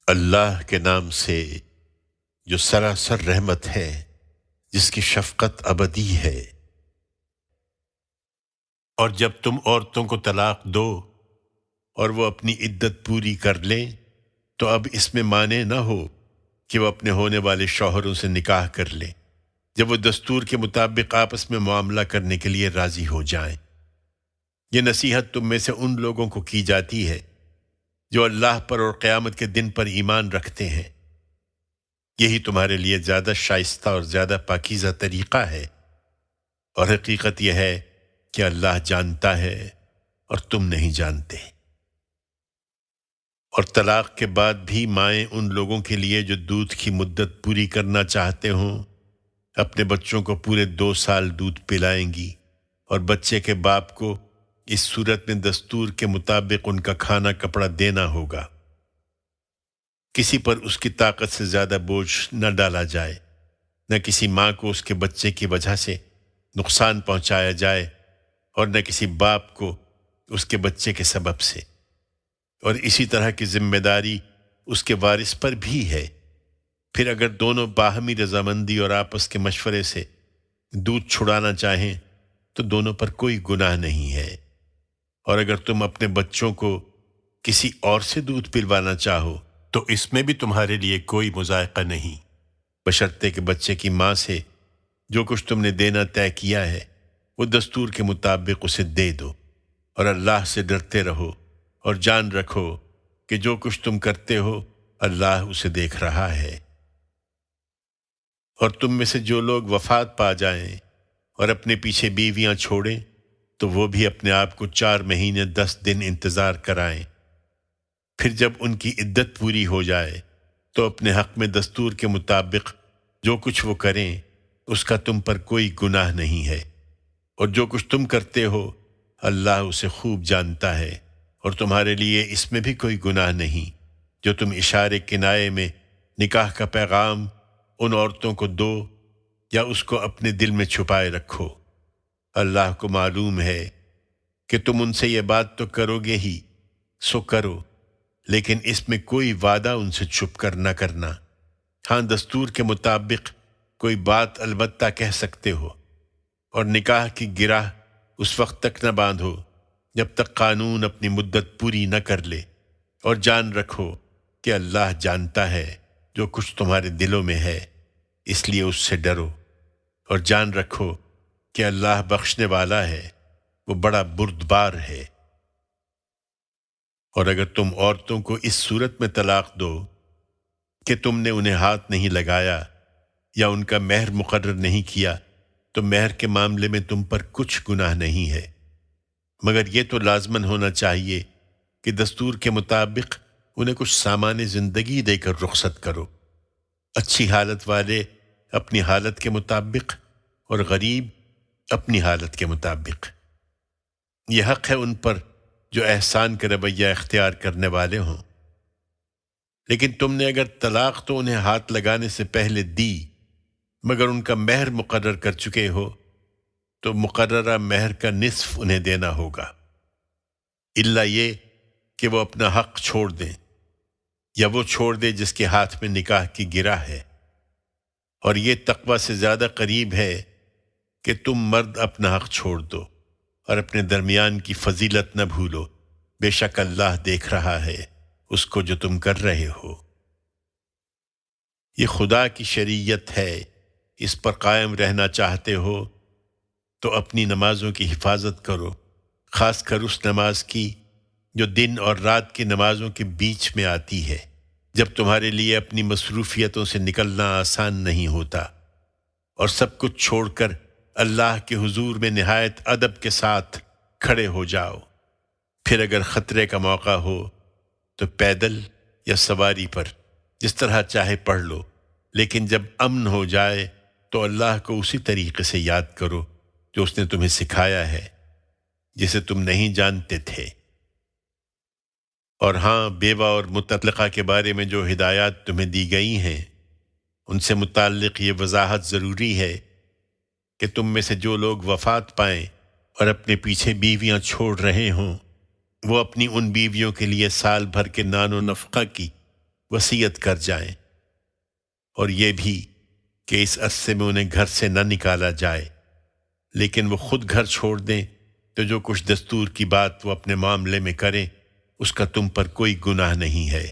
اللہ کے نام سے جو سراسر رحمت ہے، جس کی شفقت ابدی ہے۔ اور جب تم عورتوں کو طلاق دو اور وہ اپنی عدت پوری کر لیں تو اب اس میں مانع نہ ہو کہ وہ اپنے ہونے والے شوہروں سے نکاح کر لیں جب وہ دستور کے مطابق آپس میں معاملہ کرنے کے لیے راضی ہو جائیں۔ یہ نصیحت تم میں سے ان لوگوں کو کی جاتی ہے جو اللہ پر اور قیامت کے دن پر ایمان رکھتے ہیں۔ یہی تمہارے لیے زیادہ شائستہ اور زیادہ پاکیزہ طریقہ ہے، اور حقیقت یہ ہے کہ اللہ جانتا ہے اور تم نہیں جانتے۔ اور طلاق کے بعد بھی مائیں ان لوگوں کے لیے جو دودھ کی مدت پوری کرنا چاہتے ہوں اپنے بچوں کو پورے 2 سال دودھ پلائیں گی، اور بچے کے باپ کو اس صورت میں دستور کے مطابق ان کا کھانا کپڑا دینا ہوگا۔ کسی پر اس کی طاقت سے زیادہ بوجھ نہ ڈالا جائے، نہ کسی ماں کو اس کے بچے کی وجہ سے نقصان پہنچایا جائے، اور نہ کسی باپ کو اس کے بچے کے سبب سے۔ اور اسی طرح کی ذمہ داری اس کے وارث پر بھی ہے۔ پھر اگر دونوں باہمی رضامندی اور آپس کے مشورے سے دودھ چھڑانا چاہیں تو دونوں پر کوئی گناہ نہیں ہے۔ اور اگر تم اپنے بچوں کو کسی اور سے دودھ پلوانا چاہو تو اس میں بھی تمہارے لیے کوئی مضائقہ نہیں، بشرطے کہ بچے کی ماں سے جو کچھ تم نے دینا طے کیا ہے وہ دستور کے مطابق اسے دے دو، اور اللہ سے ڈرتے رہو اور جان رکھو کہ جو کچھ تم کرتے ہو اللہ اسے دیکھ رہا ہے۔ اور تم میں سے جو لوگ وفات پا جائیں اور اپنے پیچھے بیویاں چھوڑیں تو وہ بھی اپنے آپ کو 4 مہینے 10 دن انتظار کرائیں۔ پھر جب ان کی عدت پوری ہو جائے تو اپنے حق میں دستور کے مطابق جو کچھ وہ کریں اس کا تم پر کوئی گناہ نہیں ہے، اور جو کچھ تم کرتے ہو اللہ اسے خوب جانتا ہے، اور تمہارے لیے اس میں بھی کوئی گناہ نہیں جو تم اشارے کنائے میں نکاح کا پیغام ان عورتوں کو دو یا اس کو اپنے دل میں چھپائے رکھو۔ اللہ کو معلوم ہے کہ تم ان سے یہ بات تو کرو گے ہی، سو کرو، لیکن اس میں کوئی وعدہ ان سے چھپ کر نہ کرنا۔ ہاں، دستور کے مطابق کوئی بات البتہ کہہ سکتے ہو، اور نکاح کی گرہ اس وقت تک نہ باندھو جب تک قانون اپنی مدت پوری نہ کر لے، اور جان رکھو کہ اللہ جانتا ہے جو کچھ تمہارے دلوں میں ہے، اس لیے اس سے ڈرو، اور جان رکھو کہ اللہ بخشنے والا ہے، وہ بڑا بردبار ہے۔ اور اگر تم عورتوں کو اس صورت میں طلاق دو کہ تم نے انہیں ہاتھ نہیں لگایا یا ان کا مہر مقرر نہیں کیا تو مہر کے معاملے میں تم پر کچھ گناہ نہیں ہے، مگر یہ تو لازماً ہونا چاہیے کہ دستور کے مطابق انہیں کچھ سامان زندگی دے کر رخصت کرو، اچھی حالت والے اپنی حالت کے مطابق اور غریب اپنی حالت کے مطابق۔ یہ حق ہے ان پر جو احسان کا رویہ اختیار کرنے والے ہوں۔ لیکن تم نے اگر طلاق تو انہیں ہاتھ لگانے سے پہلے دی مگر ان کا مہر مقرر کر چکے ہو تو مقررہ مہر کا نصف انہیں دینا ہوگا، الا یہ کہ وہ اپنا حق چھوڑ دیں یا وہ چھوڑ دے جس کے ہاتھ میں نکاح کی گرہ ہے۔ اور یہ تقوی سے زیادہ قریب ہے کہ تم مرد اپنا حق چھوڑ دو اور اپنے درمیان کی فضیلت نہ بھولو، بے شک اللہ دیکھ رہا ہے اس کو جو تم کر رہے ہو۔ یہ خدا کی شریعت ہے، اس پر قائم رہنا چاہتے ہو تو اپنی نمازوں کی حفاظت کرو، خاص کر اس نماز کی جو دن اور رات کی نمازوں کے بیچ میں آتی ہے، جب تمہارے لیے اپنی مصروفیتوں سے نکلنا آسان نہیں ہوتا، اور سب کچھ چھوڑ کر اللہ کے حضور میں نہایت ادب کے ساتھ کھڑے ہو جاؤ۔ پھر اگر خطرے کا موقع ہو تو پیدل یا سواری پر جس طرح چاہے پڑھ لو، لیکن جب امن ہو جائے تو اللہ کو اسی طریقے سے یاد کرو جو اس نے تمہیں سکھایا ہے، جسے تم نہیں جانتے تھے۔ اور ہاں، بیوہ اور مطلقہ کے بارے میں جو ہدایات تمہیں دی گئی ہیں ان سے متعلق یہ وضاحت ضروری ہے کہ تم میں سے جو لوگ وفات پائیں اور اپنے پیچھے بیویاں چھوڑ رہے ہوں وہ اپنی ان بیویوں کے لیے سال بھر کے نان و نفقہ کی وصیت کر جائیں، اور یہ بھی کہ اس عرصے میں انہیں گھر سے نہ نکالا جائے، لیکن وہ خود گھر چھوڑ دیں تو جو کچھ دستور کی بات وہ اپنے معاملے میں کریں اس کا تم پر کوئی گناہ نہیں ہے۔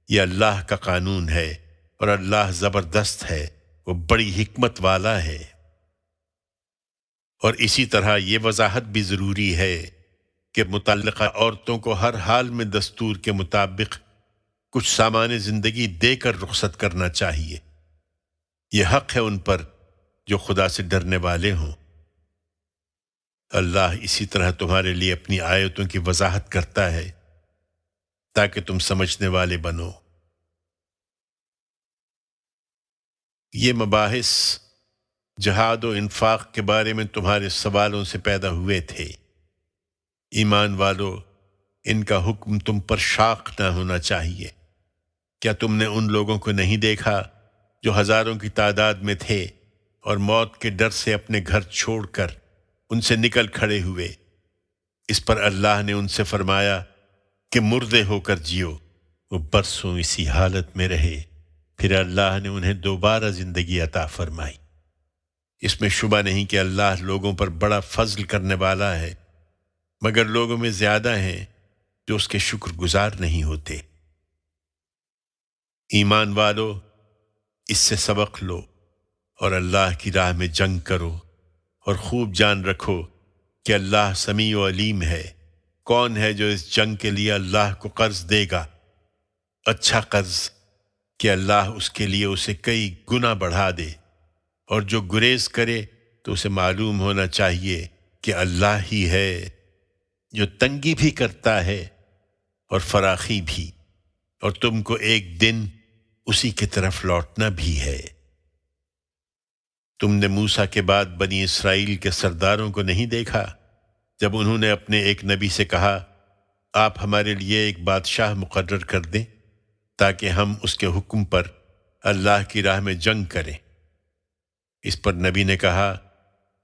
یہ اللہ کا قانون ہے، اور اللہ زبردست ہے، وہ بڑی حکمت والا ہے۔ اور اسی طرح یہ وضاحت بھی ضروری ہے کہ متعلقہ عورتوں کو ہر حال میں دستور کے مطابق کچھ سامان زندگی دے کر رخصت کرنا چاہیے۔ یہ حق ہے ان پر جو خدا سے ڈرنے والے ہوں۔ اللہ اسی طرح تمہارے لیے اپنی آیتوں کی وضاحت کرتا ہے تاکہ تم سمجھنے والے بنو۔ یہ مباحث جہاد و انفاق کے بارے میں تمہارے سوالوں سے پیدا ہوئے تھے۔ ایمان والو، ان کا حکم تم پر شاق نہ ہونا چاہیے۔ کیا تم نے ان لوگوں کو نہیں دیکھا جو ہزاروں کی تعداد میں تھے اور موت کے ڈر سے اپنے گھر چھوڑ کر ان سے نکل کھڑے ہوئے؟ اس پر اللہ نے ان سے فرمایا کہ مردے ہو کر جیو۔ وہ برسوں اسی حالت میں رہے، پھر اللہ نے انہیں دوبارہ زندگی عطا فرمائی۔ اس میں شبہ نہیں کہ اللہ لوگوں پر بڑا فضل کرنے والا ہے، مگر لوگوں میں زیادہ ہیں جو اس کے شکر گزار نہیں ہوتے۔ ایمان والو، اس سے سبق لو اور اللہ کی راہ میں جنگ کرو، اور خوب جان رکھو کہ اللہ سمیع و علیم ہے۔ کون ہے جو اس جنگ کے لیے اللہ کو قرض دے گا؟ اچھا قرض کہ اللہ اس کے لیے اسے کئی گنا بڑھا دے، اور جو گریز کرے تو اسے معلوم ہونا چاہیے کہ اللہ ہی ہے جو تنگی بھی کرتا ہے اور فراخی بھی، اور تم کو ایک دن اسی کی طرف لوٹنا بھی ہے۔ تم نے موسیٰ کے بعد بنی اسرائیل کے سرداروں کو نہیں دیکھا جب انہوں نے اپنے ایک نبی سے کہا آپ ہمارے لیے ایک بادشاہ مقرر کر دیں تاکہ ہم اس کے حکم پر اللہ کی راہ میں جنگ کریں۔ اس پر نبی نے کہا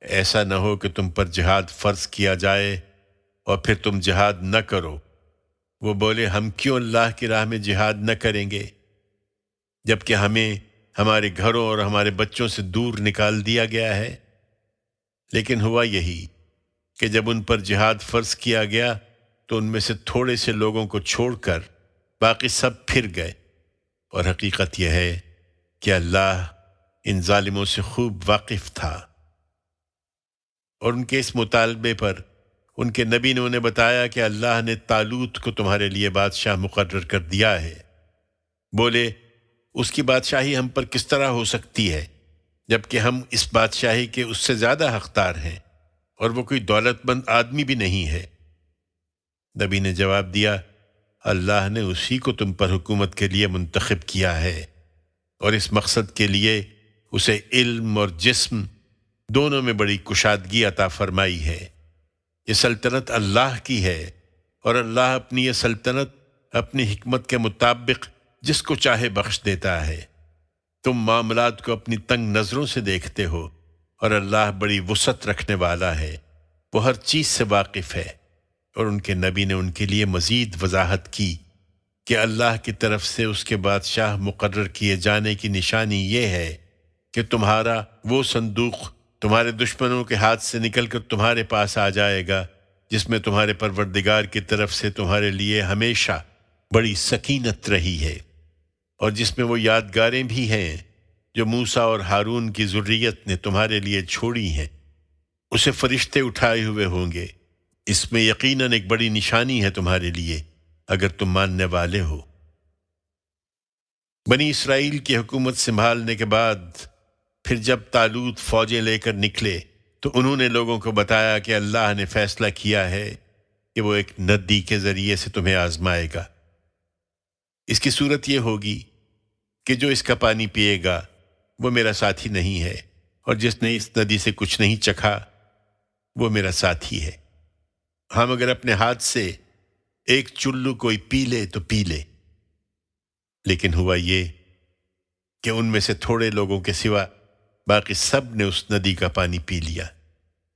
ایسا نہ ہو کہ تم پر جہاد فرض کیا جائے اور پھر تم جہاد نہ کرو۔ وہ بولے ہم کیوں اللہ کی راہ میں جہاد نہ کریں گے جبکہ ہمیں ہمارے گھروں اور ہمارے بچوں سے دور نکال دیا گیا ہے؟ لیکن ہوا یہی کہ جب ان پر جہاد فرض کیا گیا تو ان میں سے تھوڑے سے لوگوں کو چھوڑ کر باقی سب پھر گئے، اور حقیقت یہ ہے کہ اللہ ان ظالموں سے خوب واقف تھا۔ اور ان کے اس مطالبے پر ان کے نبی نے انہیں بتایا کہ اللہ نے طالوت کو تمہارے لیے بادشاہ مقرر کر دیا ہے۔ بولے اس کی بادشاہی ہم پر کس طرح ہو سکتی ہے جبکہ ہم اس بادشاہی کے اس سے زیادہ حقدار ہیں، اور وہ کوئی دولت مند آدمی بھی نہیں ہے۔ نبی نے جواب دیا اللہ نے اسی کو تم پر حکومت کے لیے منتخب کیا ہے، اور اس مقصد کے لیے اسے علم اور جسم دونوں میں بڑی کشادگی عطا فرمائی ہے۔ یہ سلطنت اللہ کی ہے، اور اللہ اپنی یہ سلطنت اپنی حکمت کے مطابق جس کو چاہے بخش دیتا ہے۔ تم معاملات کو اپنی تنگ نظروں سے دیکھتے ہو، اور اللہ بڑی وسعت رکھنے والا ہے، وہ ہر چیز سے واقف ہے۔ اور ان کے نبی نے ان کے لیے مزید وضاحت کی کہ اللہ کی طرف سے اس کے بادشاہ مقرر کیے جانے کی نشانی یہ ہے کہ تمہارا وہ صندوق تمہارے دشمنوں کے ہاتھ سے نکل کر تمہارے پاس آ جائے گا جس میں تمہارے پروردگار کی طرف سے تمہارے لیے ہمیشہ بڑی سکینت رہی ہے، اور جس میں وہ یادگاریں بھی ہیں جو موسیٰ اور ہارون کی ذریت نے تمہارے لیے چھوڑی ہیں۔ اسے فرشتے اٹھائے ہوئے ہوں گے۔ اس میں یقیناً ایک بڑی نشانی ہے تمہارے لیے اگر تم ماننے والے ہو۔ بنی اسرائیل کی حکومت سنبھالنے کے بعد پھر جب طالوت فوجیں لے کر نکلے تو انہوں نے لوگوں کو بتایا کہ اللہ نے فیصلہ کیا ہے کہ وہ ایک ندی کے ذریعے سے تمہیں آزمائے گا۔ اس کی صورت یہ ہوگی کہ جو اس کا پانی پیے گا وہ میرا ساتھی نہیں ہے، اور جس نے اس ندی سے کچھ نہیں چکھا وہ میرا ساتھی ہے۔ ہم اگر اپنے ہاتھ سے ایک چلو کوئی پی لے تو پی لے، لیکن ہوا یہ کہ ان میں سے تھوڑے لوگوں کے سوا باقی سب نے اس ندی کا پانی پی لیا۔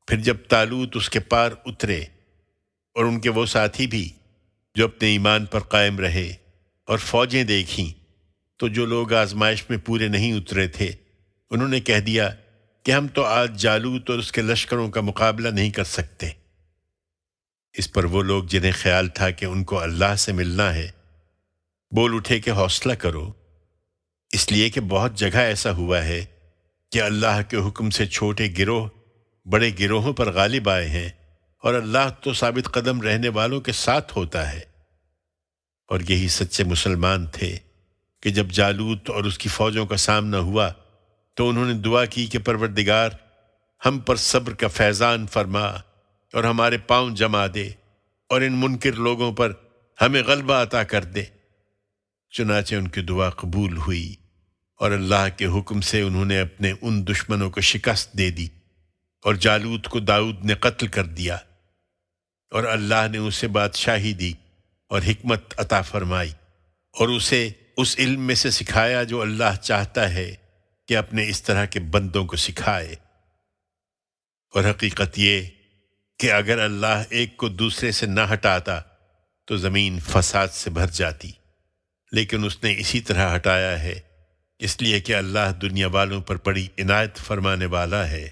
پھر جب طالوت اس کے پار اترے اور ان کے وہ ساتھی بھی جو اپنے ایمان پر قائم رہے اور فوجیں دیکھیں تو جو لوگ آزمائش میں پورے نہیں اترے تھے انہوں نے کہہ دیا کہ ہم تو آج جالوت اور اس کے لشکروں کا مقابلہ نہیں کر سکتے۔ اس پر وہ لوگ جنہیں خیال تھا کہ ان کو اللہ سے ملنا ہے بول اٹھے کہ حوصلہ کرو، اس لیے کہ بہت جگہ ایسا ہوا ہے کہ اللہ کے حکم سے چھوٹے گروہ بڑے گروہوں پر غالب آئے ہیں، اور اللہ تو ثابت قدم رہنے والوں کے ساتھ ہوتا ہے۔ اور یہی سچے مسلمان تھے کہ جب جالوت اور اس کی فوجوں کا سامنا ہوا تو انہوں نے دعا کی کہ پروردگار ہم پر صبر کا فیضان فرما اور ہمارے پاؤں جما دے، اور ان منکر لوگوں پر ہمیں غلبہ عطا کر دے۔ چنانچہ ان کی دعا قبول ہوئی، اور اللہ کے حکم سے انہوں نے اپنے ان دشمنوں کو شکست دے دی، اور جالوت کو داؤد نے قتل کر دیا، اور اللہ نے اسے بادشاہی دی اور حکمت عطا فرمائی، اور اسے اس علم میں سے سکھایا جو اللہ چاہتا ہے کہ اپنے اس طرح کے بندوں کو سکھائے۔ اور حقیقت یہ کہ اگر اللہ ایک کو دوسرے سے نہ ہٹاتا تو زمین فساد سے بھر جاتی، لیکن اس نے اسی طرح ہٹایا ہے، اس لیے کہ اللہ دنیا والوں پر بڑی عنایت فرمانے والا ہے۔